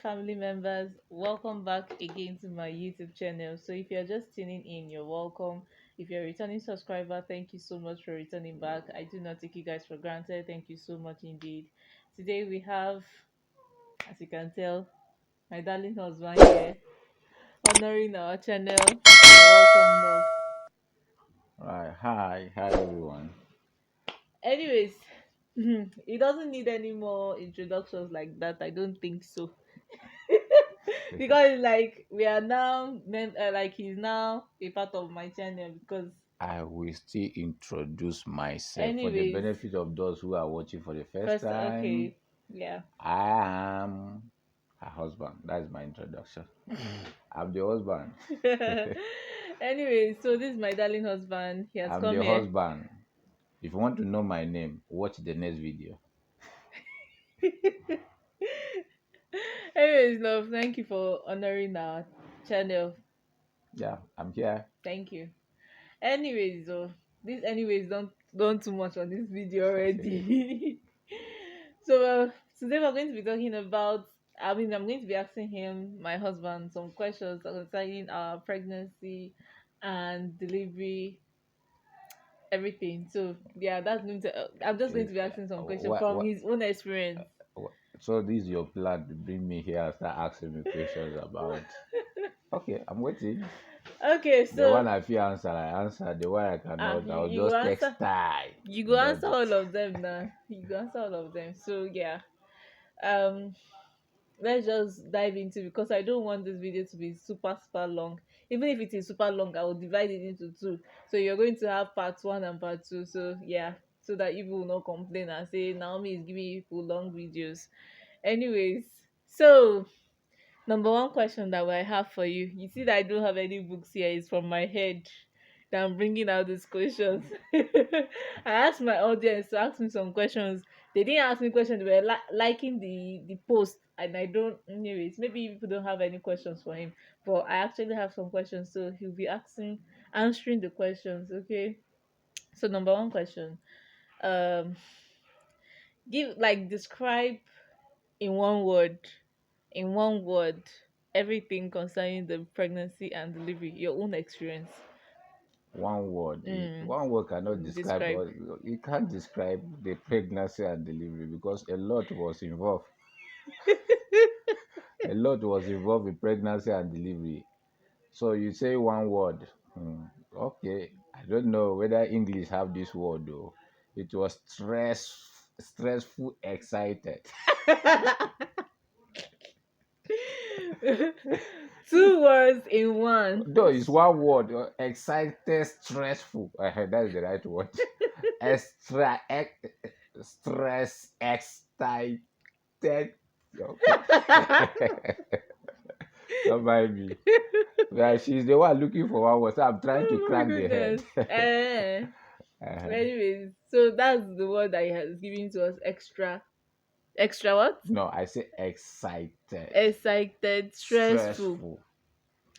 family members, welcome back again to my YouTube channel. So if you're just tuning in, you're welcome. If you're a returning subscriber, thank you so much for returning back. I do not take you guys for granted. Thank you so much indeed. Today we have, as you can tell, my darling husband here honoring our channel. You're welcome, love. Right. Hi everyone. Anyways, he doesn't need any more introductions like that. I don't think so. Because like we are now like he's now a part of my channel because I will still introduce myself for the anyways benefit of those who are watching for the first first time. okay, yeah. I am her husband. That's my introduction. I'm the husband. Anyways, so this is my darling husband. He has I'm come the here. husband. If you want to know my name, watch the next video. Anyways, love, thank you for honoring our channel. Yeah, I'm here. Thank you. Anyways, though, this anyways don't too much on this video already. So today we're going to be talking about. I'm going to be asking him, my husband, some questions concerning our pregnancy and delivery, everything. So yeah, that's going to. I'm just going Is, to be asking some questions what, from what, his own experience. so this is your plan to bring me here and start asking me questions about. Okay, I'm waiting. Okay, The so one I feel answer, I answer. The one I cannot, you I'll you go just text answer. time. You go Dodge answer all it. of them now. You go answer all of them. So yeah. Um let's just dive into, because I don't want this video to be super long. Even if it is super long, I will divide it into two. So you're going to have part one and part two. So yeah, so that people will not complain and say Naomi is giving people long videos. Anyways, so number one question that I have for you. You see that I don't have any books here. It's from my head that I'm bringing out these questions. I asked my audience to ask me some questions. They didn't ask me questions. They were liking the post, and I don't. Anyways, maybe people don't have any questions for him, but I actually have some questions. So he'll be answering the questions. Okay. So number one question. Um, describe in one word in one word everything concerning the pregnancy and delivery, your own experience. One word. mm, One word cannot describe. Describe. You can't describe the pregnancy and delivery because a lot was involved. A lot was involved in pregnancy and delivery. So you say one word. Okay. I don't know whether English have this word though. It was stressful, excited. Two words in one. No, it's one word. Excited, stressful. That's the right word. Extra, stress, excited. Okay. Don't mind me. Yeah, she's the one looking for one word. So I'm trying to Oh my crack the head. goodness. Uh, Anyways, so that's the word that he has given to us. Extra what? no, I say excited, Excited, stressful. stressful.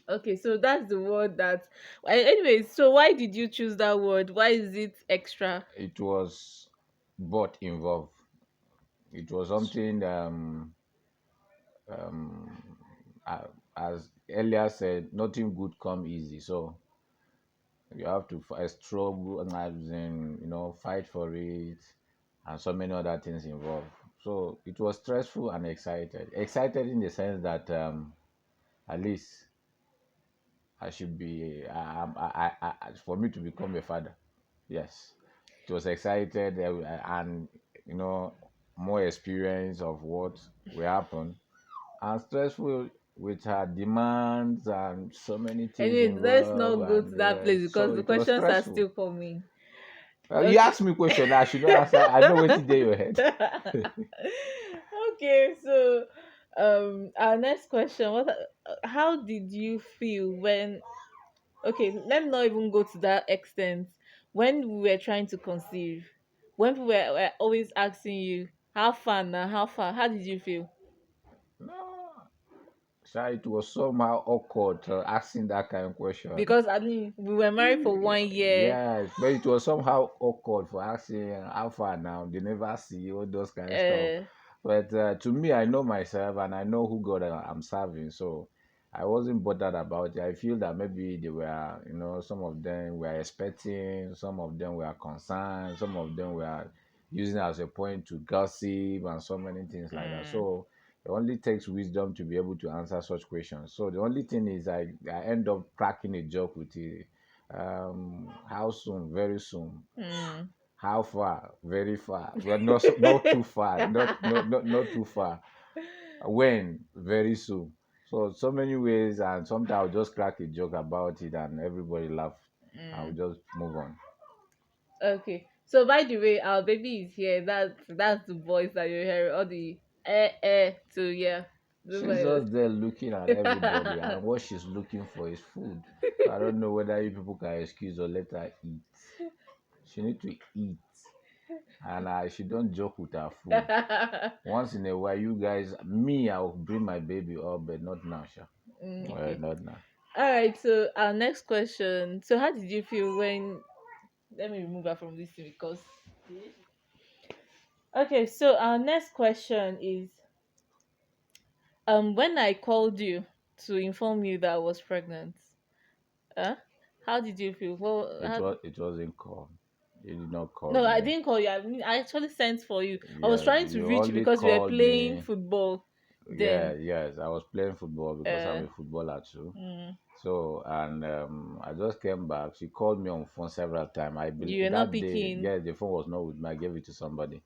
Okay, so that's the word that. Anyways, so why did you choose that word? Why is it extra? It was both involved. It was something um uh, as earlier said, nothing good come easy. So you have to struggle and as in, fight for it, and so many other things involved. So it was stressful and excited. Excited in the sense that at least I should be for me to become a father. Yes, it was excited and you know more experience of what will happen, and stressful with her demands and so many things Anyway, let's not involved, go to and that place so because the it was questions are stressful. still coming. You Okay. asked me question, I should not answer. I know what's in your head. Okay, so our next question, how did you feel when, okay, let me not even go to that extent. When we were trying to conceive, when people were always asking you how far now, how far, how did you feel? No, so it was somehow awkward asking that kind of question. Because I mean we were married for 1 year. Yes, but it was somehow awkward for asking how far now. They never see all those kind of stuff. uh But to me, I know myself and I know who God I'm serving. So I wasn't bothered about it. I feel that maybe they were, some of them were expecting, some of them were concerned, some of them were using it as a point to gossip and so many things like that. Mm, So it only takes wisdom to be able to answer such questions. So the only thing is I end up cracking a joke with it. How soon? Very soon. mm. How far? Very far. But not too far. Not too far. When? Very soon. So many ways, and sometimes I'll just crack a joke about it, and everybody laugh. I'll Mm. just move on. Okay. So by the way, our baby is here. That's the voice that you're hearing. All the to yeah. She's The just there looking at everybody, and what she's looking for is food. So I don't know whether you people can excuse or let her eat. She need to eat, and she don't joke with her food. voice. Once in a while, you guys, me, I'll bring my baby up, but not now, sha. Okay. Not now. All right. So our next question. So how did you feel when? Let me remove her from this thing because. Okay. So our next question is when I called you to inform you that I was pregnant. Huh? How did you feel? Well, It wasn't call. You did not call no, I me. didn't call you. I mean, I actually sent for you. I was Yes, trying to you reach you only because we were called playing me. football. Yeah, Then, yes, I was playing football because I'm uh, a footballer too. mm, So, and I just came back. She called me on phone several times. you were not That day, picking. yeah, the phone was not with me. I gave it to somebody.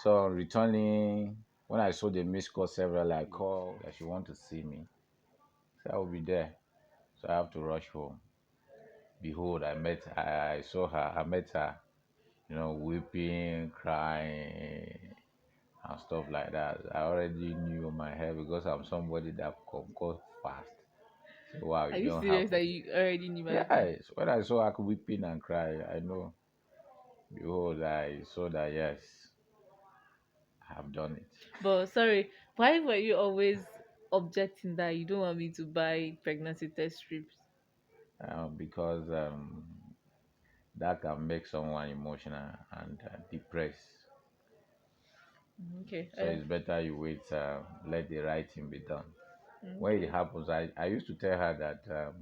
So returning, when I saw the missed call several, I called that she want to see me. So I will be there. So I have to rush home. Behold, I saw her. I met her. Weeping, crying, and stuff like that. I already knew in my head because I'm somebody that can go fast. So wow, Are it you don't serious that happen. you already knew my husband? Yes, when I saw her weeping and cry, I know. Behold, I saw that yes, I have done it. But sorry, why were you always objecting that you don't want me to buy pregnancy test strips? Because that can make someone emotional and depressed. Okay. So it's better you wait, let the right thing be done. When it Okay. happens, I used to tell her that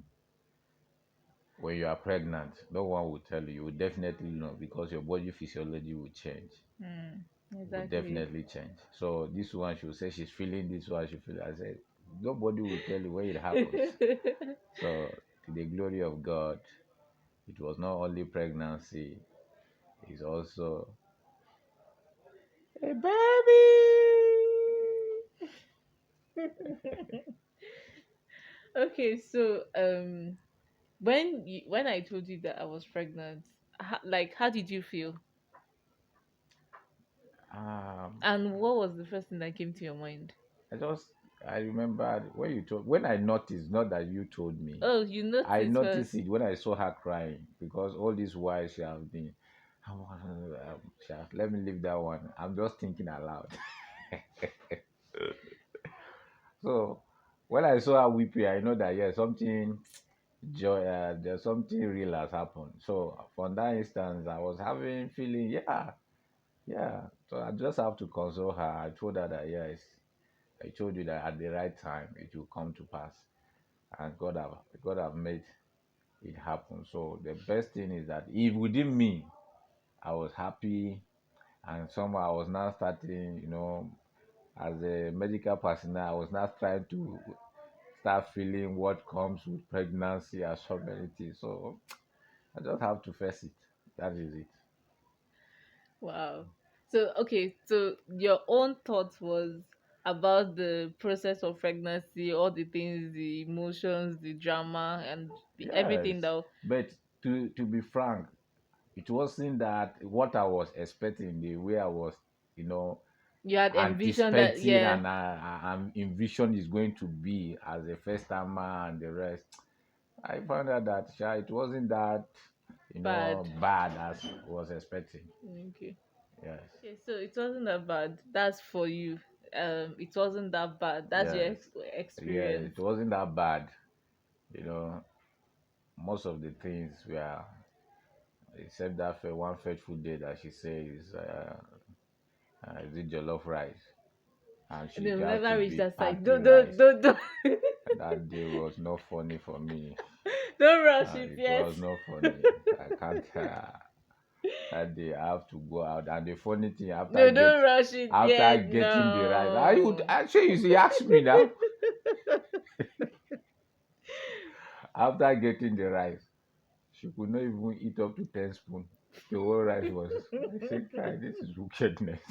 when you are pregnant, no one will tell you. You will definitely know because your body physiology will change. Hmm. It will Exactly. definitely change. So this one, she will say she's feeling this one, she feel. I said, nobody will tell you when it happens. So to the glory of God, it was not only pregnancy, it's also a baby. Okay. So when I told you that I was pregnant, like how did you feel? Um, And what was the first thing that came to your mind? I just I remembered when I noticed, not that you told me. Oh, you I noticed noticed first. it when I saw her crying because all this while she has been. Let me leave that one. I'm just thinking aloud. So when I saw her weeping, I know that yeah, something joy, there's something real has happened. So from that instance, I was having feeling, yeah, yeah. So I just have to console her. I told her that yes, I told you that at the right time it will come to pass, and God have made it happen. So the best thing is that if within me, I was happy, and somehow I was now starting, as a medical personnel, I was now trying to start feeling what comes with pregnancy and so many things. So I just have to face it. That is it. Wow. So okay, so your own thought was about the process of pregnancy, all the things, the emotions, the drama, and everything Yes, that but to be frank, it wasn't that what I was expecting, the way I was, you know, you had envisioned that. anticipating Yeah, and envision is going to be as a first timer and the rest. I found out that it wasn't that, bad. bad as I was expecting. Okay. Yes, Okay, so it wasn't that bad. That's for you. It wasn't that bad. That's your yes, yeah. experience. It wasn't that bad. You know, most of the things were, except that one fateful day that she says, is it jollof rice? and she They'll just never to reach be that side. party Don't That day was not funny for me. don't rush it It yet. was not funny. I can't. That day I have to go out, and the funny thing No, don't rush it after yet. getting the rice, I would No. actually you see ask me now. After getting the rice, she could not even eat up to 10 spoons. The whole rice was. I said, "Kai, this is wickedness."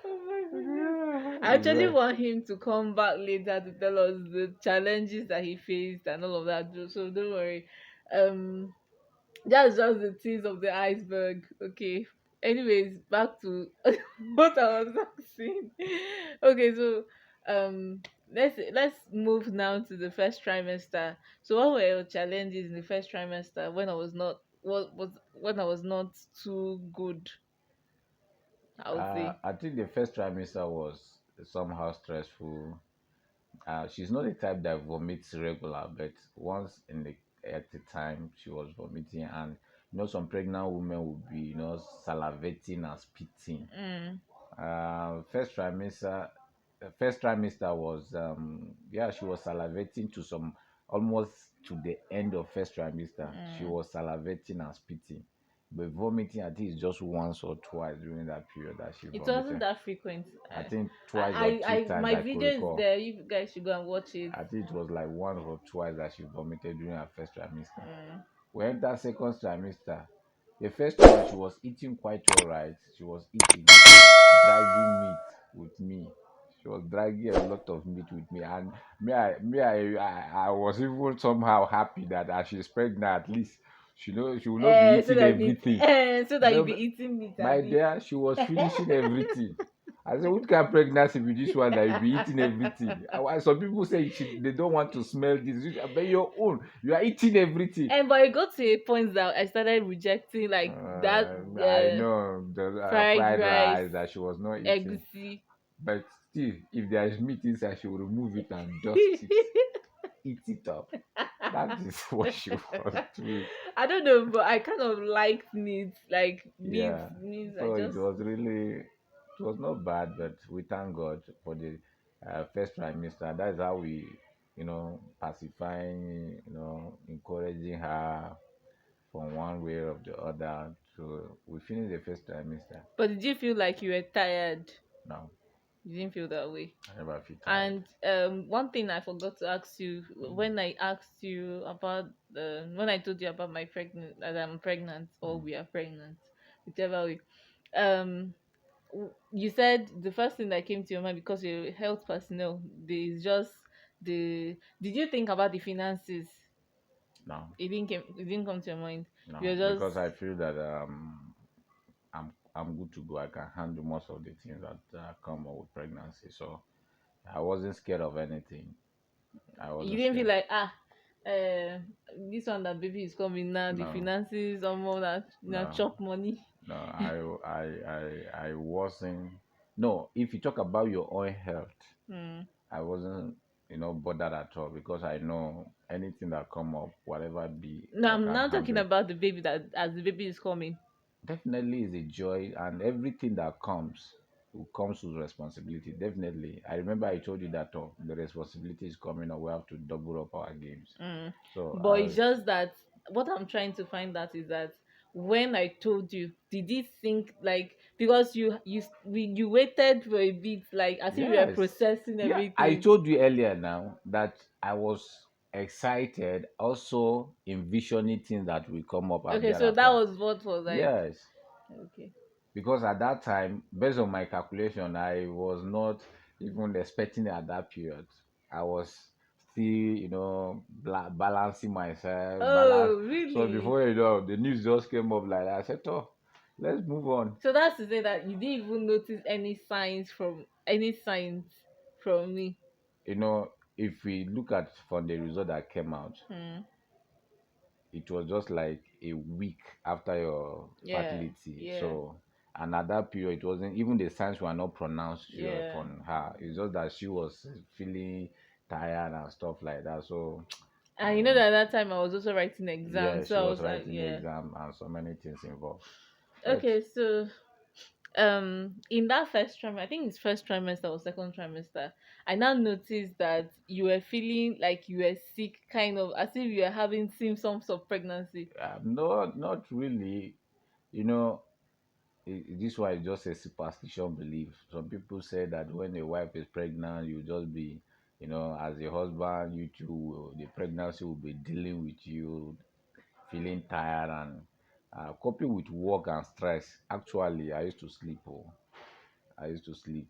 Oh my goodness. I It's actually like, want him to come back later to tell us the challenges that he faced and all of that. So don't worry. Um that's just the tip of the iceberg. Okay. Anyways, back to what I was asking. Okay, so let's move now to the first trimester. So what were your challenges in the first trimester when I was not what was when I was not too good, I would say. I think the first trimester was somehow stressful. She's not the type that vomits regular, but once in the at the time she was vomiting, and some pregnant women would be salivating and spitting. Mm, First trimester was yeah, she was salivating to some almost to the end of first trimester. She mm. was salivating and spitting, but vomiting I think it's just once or twice during that period that she It wasn't vomited. that frequent. I think twice or three times My I could video is recall. there. You guys should go and watch it. I think it was like once or twice that she vomited during her first trimester. Mm. We entered second trimester. The first one she was eating quite all right. She was eating. She was dragging meat with me. She was dragging a lot of meat with me, and I was even somehow happy that as she's pregnant, at least she will not be eating everything. So that you No, be eating meat, my Abby. dear, she was finishing everything. I said, "What kind of pregnancy with this one that you be eating everything?" Some people say they don't want to smell this. But your own, you are eating everything. And but it got to a point that I started rejecting like that I know the fried fried rice, rice that she was not eating. egusi. But still, if there is meat inside, she will remove it and dust it, eat it up. That is what she was doing. I don't know, but I kind of liked meat, like Yeah. meat. I So just it was not bad, but we thank God for the first trimester. That's how we, pacifying, encouraging her from one way or the other. So we finished the first trimester. But did you feel like you were tired? Now, You didn't feel that way. I never feel tired. And one thing I forgot to ask you when I asked you about the when I told you about my pregnant that I'm pregnant or Mm. we are pregnant, whichever way. Um, you said the first thing that came to your mind because you're a health personnel. Is just the. Did you think about the finances? No, It didn't come to your mind. You're no, just because I feel that I'm good to go. I can handle most of the things that come up with pregnancy. So I wasn't scared of anything. I you wasn't didn't feel scared. like uh this one that baby is coming now, the No, finances almost that no, chop money. no. I wasn't. No, if you talk about your own health, Hmm. I wasn't, bothered at all because I know anything that come up, whatever it be, No, I I'm can now talking handle it. about the baby that as the baby is coming. Definitely is a joy, and everything that comes with responsibility. Definitely, I remember I told you that the responsibility is coming, or we have to double up our games. Mm. So But it's just that what I'm trying to find out is that when I told you, did you think like because you waited for a bit like as if you were yes, processing yeah, I everything? told you earlier now that I was excited, also envisioning things that will come up Okay, so that thereafter. was what was like. Yes, Okay. because at that time, based on my calculation, I was not even expecting at that period. I was still, balancing myself, balance. Oh, So really? before you know, the news just came up like that. I said, "Oh, let's move on." So that's to say that you didn't even notice any signs from me. If we look at from the result that came out, Hmm. it was just like a week after your Yeah, fertility. yeah, So, and at that period, it wasn't even the signs were not pronounced yeah. from her. It's just that she was feeling tired and stuff like that. So, And you know um, that at that time I was also writing yeah, exams, she so I was was like, writing the yeah. exam and so many things involved. But Okay, so In that first trimester, I think it's first trimester or second trimester, I now noticed that you were feeling like you were sick, kind of as if you were having symptoms of pregnancy. No, not really. You know, this one is just a superstition belief. Some people say that when a wife is pregnant, you just be, as a husband, you too, the pregnancy will be dealing with you, feeling tired and coping with work and stress. Actually, I used to sleep. Oh, I used to sleep.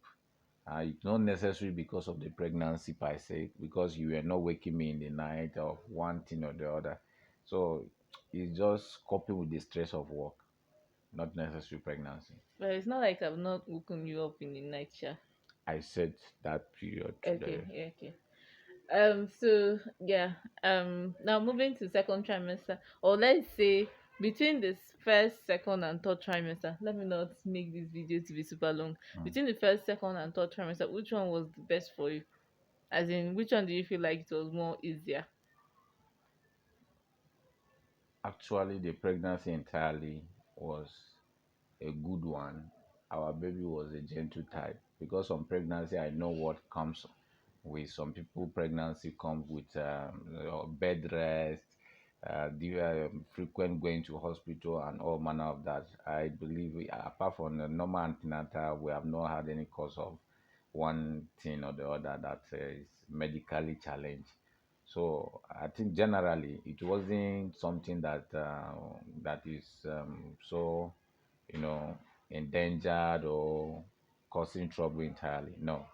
It's not necessary because of the pregnancy per se, because you were not waking me in the night of one thing or the other. So it's just coping with the stress of work, not necessary pregnancy. But it's not like I've not woken you up in the night, Sha. I said that period Okay, there. yeah, okay. So yeah, now moving to second trimester, or let's say between this first, second, and third trimester. Let me not make this video to be super long. Mm. Between the first, second, and third trimester, which one was the best for you? As in, which one do you feel like it was more easier? Actually, the pregnancy entirely was a good one. Our baby was a gentle type because on pregnancy, I know what comes with some people. Pregnancy comes with bed rest, the frequent going to hospital, and all manner of that. I believe, apart from the normal antenatal, we have not had any cause of one thing or the other that is medically challenged. So I think generally it wasn't something that is so you know endangered or causing trouble entirely. No,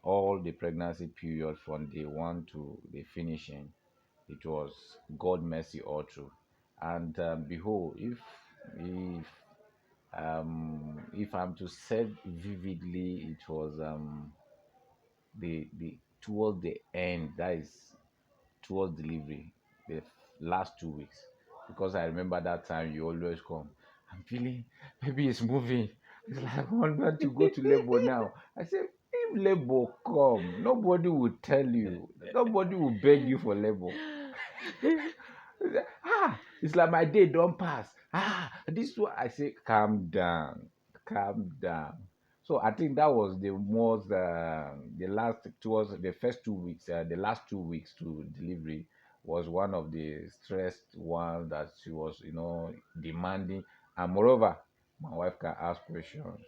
all the pregnancy period from day one to the finishing, it was God mercy all through. And behold, if I'm to say vividly, it was the towards the end, that is towards delivery, the last 2 weeks, because I remember that time you always come. I'm feeling maybe it's moving. It's like I want to go to labor now. I said, if labor come, nobody will tell you. Nobody will beg you for labor. It's like my day don't pass. This one. I say, calm down, calm down. So I think that was the most, the last, towards the first 2 weeks, the last 2 weeks to delivery was one of the stressed ones that she was, demanding. And moreover, my wife can ask questions.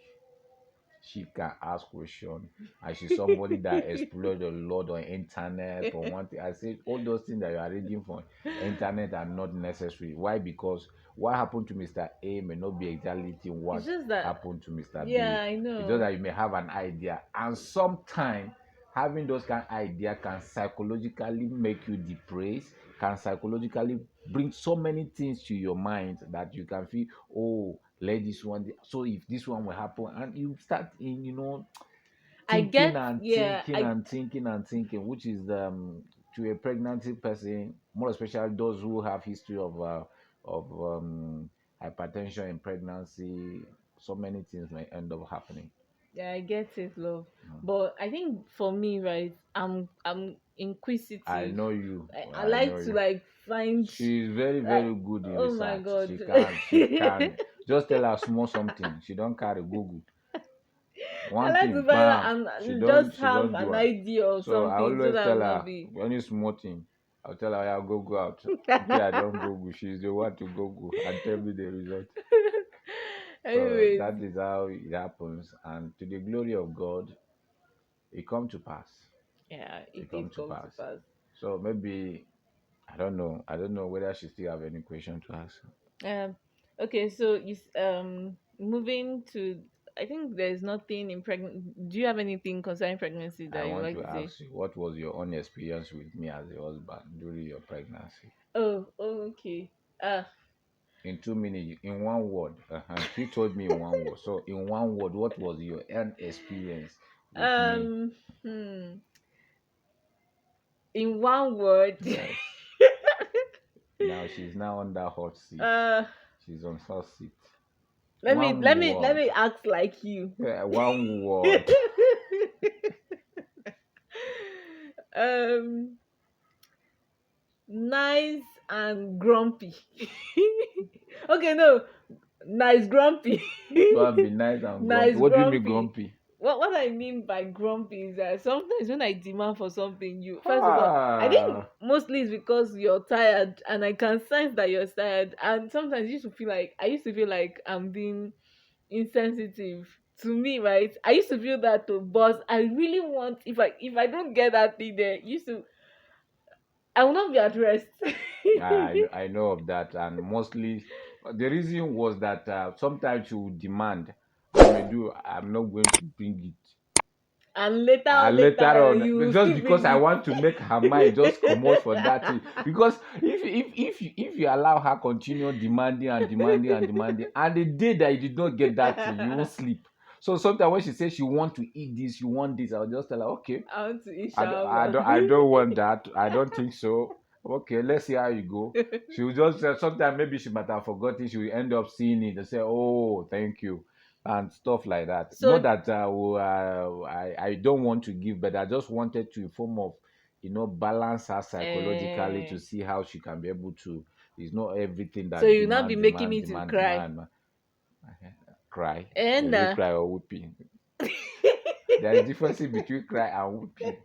She can ask questions, and she's somebody that explored a lot on internet. For one thing, I said all those things that you are reading from internet are not necessary. Why? Because what happened to Mr. A may not be exactly It's what just that, happened to Mr. yeah, B. I It's just know. that you may have an idea, and sometimes having those kind of idea can psychologically make you depressed, can psychologically bring so many things to your mind that you can feel, oh, let this one, so if this one will happen, and you start in, I thinking get, and yeah, thinking and thinking and thinking, which is to a pregnancy person, more especially those who have history of hypertension in pregnancy, so many things may end up happening. yeah, I get it, love. Mm. But I think for me, right, I'm I inquisitive. know you. I I know like to you. like find, She's very, like, very good in oh my research. god. She can just tell her small something. She don't carry Google. I One like to thing, find out bam, and just she have don't do an her. idea of So I something so always that I'll tell not her be. any small thing, I'll tell her, yeah, go out. Okay, I don't Google. She's the one to Google and tell me the result. So Anyways, that is how it happens. And to the glory of God, it come to pass. yeah, it It come did to come to pass. pass. So maybe I don't know. I don't know whether she still have any question to ask. Okay, so moving to, I think there's nothing in pregnant. Do you have anything concerning pregnancy I that you want like to to say? ask you, what was your own experience with me as a husband during your pregnancy? Oh, okay. Ah, In 2 minutes, in one word. She told me in one word. So, in one word, what was your own experience with me? um, hmm. In one word, Yes. Now she's now on that hot seat. uh, She's on hot seat. let me One let me let word. me act like you. Yeah, one word. um, Nice and grumpy. Okay, no, Nice grumpy. So I'll be nice and grumpy. Nice What do you mean grumpy. grumpy? What I mean by grumpy is that sometimes when I demand for something, you first of all, I think Ah, mostly it's because you're tired, and I can sense that you're tired. And sometimes I used to feel like I'm being insensitive to me, right? I used to feel that too, but I really want, if I don't get that thing there, used to I will not be at rest. I know of that, and mostly the reason was that sometimes you would demand, I may do, I'm not going to bring it. And later, Later later on, you just still because bring I it. want to make her mind just come out for that thing. Because if you allow her continue demanding and demanding and demanding, and the day that you did not get that thing, you won't sleep. So sometimes when she says she want to eat this, you want this, I'll just tell her, okay, I want to eat I don't shawarma. want that. I don't think so. Okay, let's see how you go. She will just sometimes maybe she might have forgotten. She will end up seeing it and say, "Oh, thank you," and stuff like that. Not So, that I don't want to give, but I just wanted to form of balance her psychologically to uh, see how she can be able to. It's not everything so that you not be demand, making demand, me to demand, cry. demand. Cry. And Is it cry or whooping? There is difference between cry and whooping.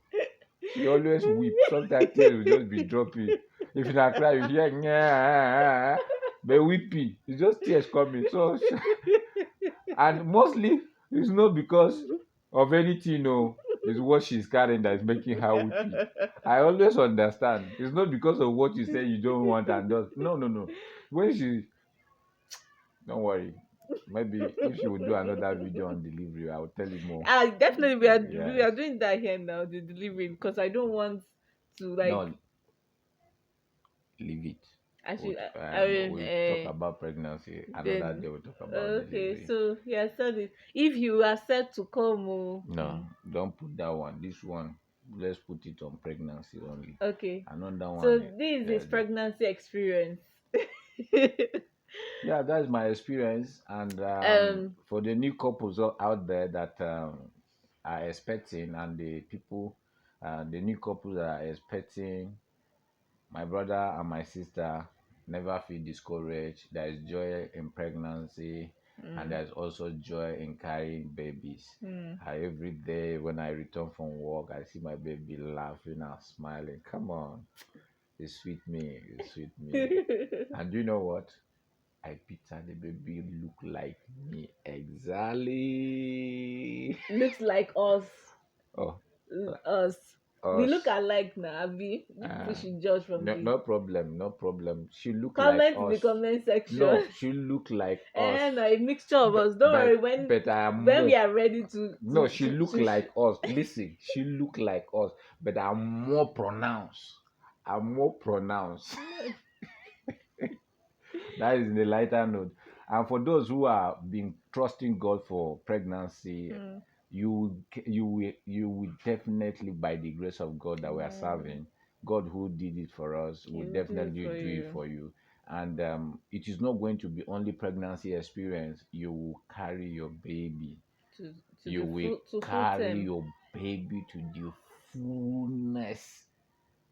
She always weep. Sometimes tears will just be dropping. If you not cry, you hear yeah, but weeping. It's just tears coming. So and mostly it's not because of anything, no. It's what she's carrying that is making her weepy. I always understand. It's not because of what you say you don't want and does. No, no, no. When she don't worry. Maybe if she would do another video on delivery, I will tell you more. Definitely we are Yes. doing that here now, the delivery, because I don't want to, like, No, leave it. I should We'll talk about pregnancy another then day. We'll talk about okay, delivery. so yeah, said it. If you are set to come, oh, No, don't put that one. This one, let's put it on pregnancy only. okay. Another So one, this is pregnancy experience. yeah, that's my experience. And um for the new couples out there that are expecting, and the people, the new couples that are expecting, my brother and my sister, never feel discouraged. There is joy in pregnancy, and mm, there's also joy in carrying babies. mm. Every day when I return from work, I see my baby laughing and smiling. Come on, it's sweet me, it's sweet me. And you know what? I picture the baby look like me exactly. Looks like us. Oh, Us. We look us. alike now, Abby. You people Uh, should judge from no, the no problem, no problem. She look like comment in the us. comment section. No, she look like us. And a mixture of But us. Don't worry, but when but I am when we more. are ready No, she look to like us. Listen, she look like us, but I'm more pronounced. I'm more pronounced. That is in the lighter note. And for those who are been trusting God for pregnancy, mm, you will definitely, by the grace of God that we are mm, serving, God who did it for us he will will do it definitely for do it you for you. And it is not going to be only pregnancy experience. You will carry your baby. to You the will full carry term. your baby to the fullness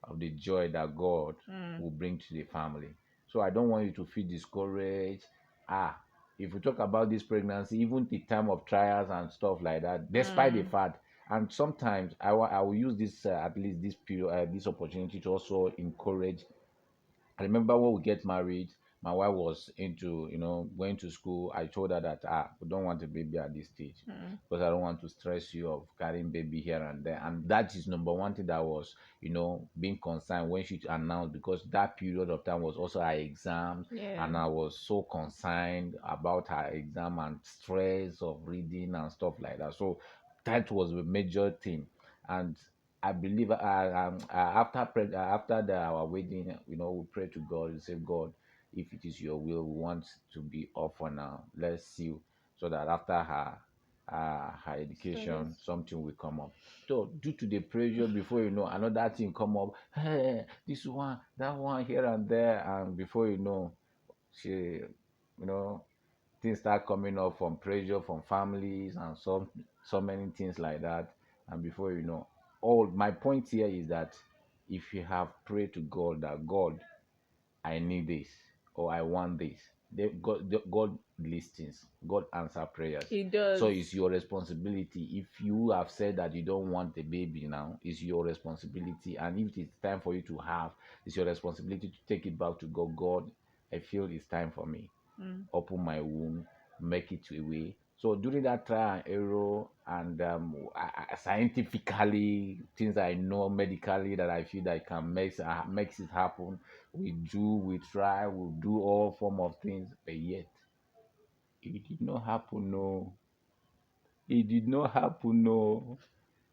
of the joy that God Mm, will bring to the family. So I don't want you to feel discouraged. If we talk about this pregnancy, even the time of trials and stuff like that, despite the mm, fact, and sometimes I will use this at least this period, this opportunity to also encourage. I remember when we get married, my wife was into, going to school. I told her that we don't want a baby at this stage mm, because I don't want to stress you of carrying baby here and there. And that is number one thing that was, being concerned when she announced, because that period of time was also her exams, yeah. and I was so concerned about her exam and stress of reading and stuff like that. So that was a major thing. And I believe after our wedding, we pray to God and say, God, if it is your will, we want to be off for now. Let's see, so that after her education, Stress. something will come up. So due to the pressure, before you know, another thing come up. Hey, this one, that one, here and there, and before you know, she, things start coming up from pressure from families and so many things like that. And before you know, all my point here is that if you have prayed to God that, God, I need this, or I want this, God listens. God answer prayers. He So does. it's your responsibility. If you have said that you don't want a baby now, it's your responsibility. And if it's time for you to have, it's your responsibility to take it back to God. God, I feel it's time for me. Mm. Open my womb, make it a way. So during that trial and error, and scientifically, things I know medically that I feel that I can makes it happen. We try, we do all form of things, but yet it did not happen. No, it did not happen. No,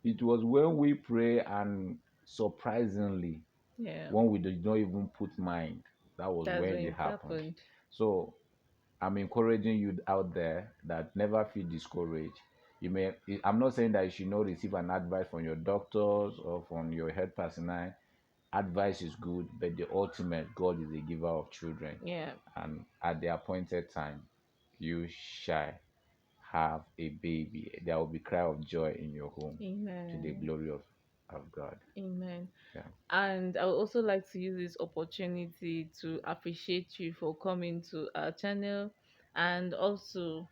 it was when we pray and surprisingly, Yeah, when we did not even put mind, that was that's when when it it happened. happened. So I'm encouraging you out there that never feel discouraged. You may I'm not saying that you should not receive an advice from your doctors or from your health personnel. Advice is good, but the ultimate God is the giver of children. Yeah. And at the appointed time, you shall have a baby. There will be cry of joy in your home to the Amen. glory of God. Amen. Yeah. And I would also like to use this opportunity to appreciate you for coming to our channel, and also,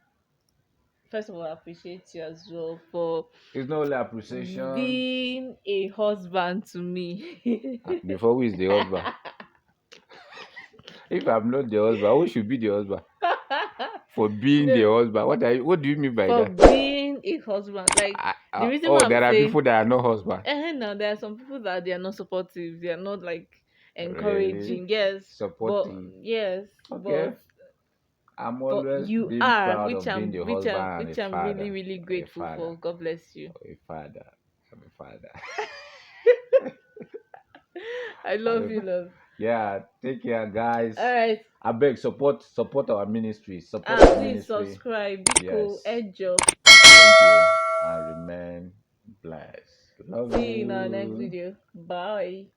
first of all, appreciate you as well for It's not only appreciation. being a husband to me. Before we is the husband. If I'm not the husband, who should be the husband? For being the No, husband. What do you mean by for that? being a husband. Like, the reason why Oh, I'm there are saying, people that are not husband. now there are some people that they are not supportive, they are not like Really? encouraging. Yes, but Supportive. yes, Okay. but I'm but always you being are, proud of being the husband and a which I'm really father. really A grateful father. for. God bless you. A father. I'm a father. I I'm love a you, love. Yeah, take care, All guys. right. I beg support our ministry. Support our Please ministry. subscribe. Biko, Yes. Ejo. Thank you. And remain blessed. Love See you in our next you. video. Bye.